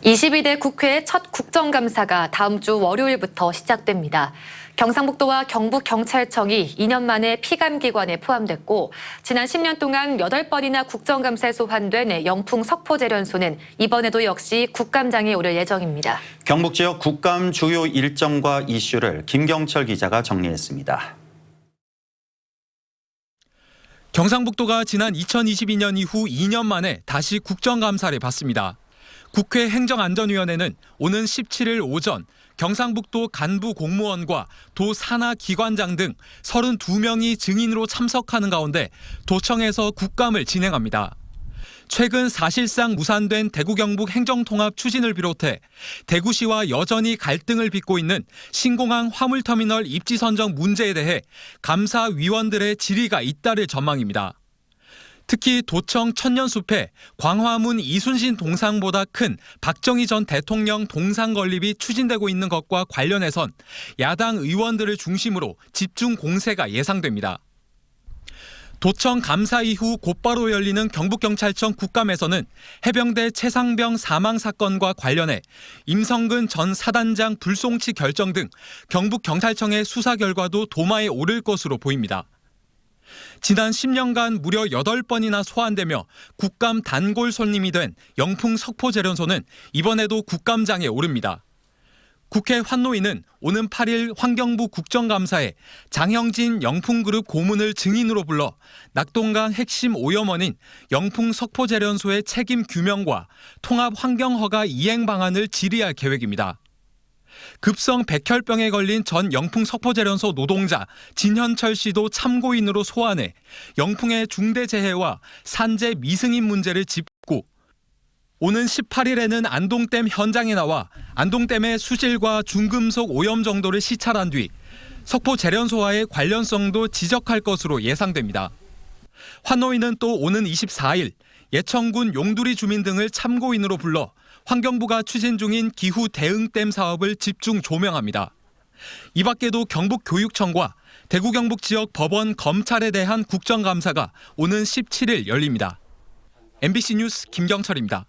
22대 국회 첫 국정감사가 다음 주 월요일부터 시작됩니다. 경상북도와 경북경찰청이 2년 만에 피감기관에 포함됐고 지난 10년 동안 8번이나 국정감사에 소환된 영풍 석포재련소는 이번에도 역시 국감장에 오를 예정입니다. 경북 지역 국감 주요 일정과 이슈를 김경철 기자가 정리했습니다. 경상북도가 지난 2022년 이후 2년 만에 다시 국정감사를 받습니다. 국회 행정안전위원회는 오는 17일 오전 경상북도 간부 공무원과 도 산하 기관장 등 32명이 증인으로 참석하는 가운데 도청에서 국감을 진행합니다. 최근 사실상 무산된 대구 경북 행정통합 추진을 비롯해 대구시와 여전히 갈등을 빚고 있는 신공항 화물터미널 입지 선정 문제에 대해 감사위원들의 질의가 잇따를 전망입니다. 특히 도청 천년숲에 광화문 이순신 동상보다 큰 박정희 전 대통령 동상 건립이 추진되고 있는 것과 관련해선 야당 의원들을 중심으로 집중 공세가 예상됩니다. 도청 감사 이후 곧바로 열리는 경북경찰청 국감에서는 해병대 최상병 사망 사건과 관련해 임성근 전 사단장 불송치 결정 등 경북경찰청의 수사 결과도 도마에 오를 것으로 보입니다. 지난 10년간 무려 8번이나 소환되며 국감 단골 손님이 된 영풍 석포재련소는 이번에도 국감장에 오릅니다. 국회 환노위는 오는 8일 환경부 국정감사에 장형진 영풍그룹 고문을 증인으로 불러 낙동강 핵심 오염원인 영풍 석포재련소의 책임 규명과 통합 환경허가 이행 방안을 질의할 계획입니다. 급성 백혈병에 걸린 전 영풍 석포재련소 노동자 진현철 씨도 참고인으로 소환해 영풍의 중대재해와 산재 미승인 문제를 짚고 오는 18일에는 안동댐 현장에 나와 안동댐의 수질과 중금속 오염 정도를 시찰한 뒤 석포재련소와의 관련성도 지적할 것으로 예상됩니다. 환노위는 또 오는 24일 예천군 용두리 주민 등을 참고인으로 불러 환경부가 추진 중인 기후 대응댐 사업을 집중 조명합니다. 이 밖에도 경북교육청과 대구 경북 지역 법원, 검찰에 대한 국정감사가 오는 17일 열립니다. MBC 뉴스 김경철입니다.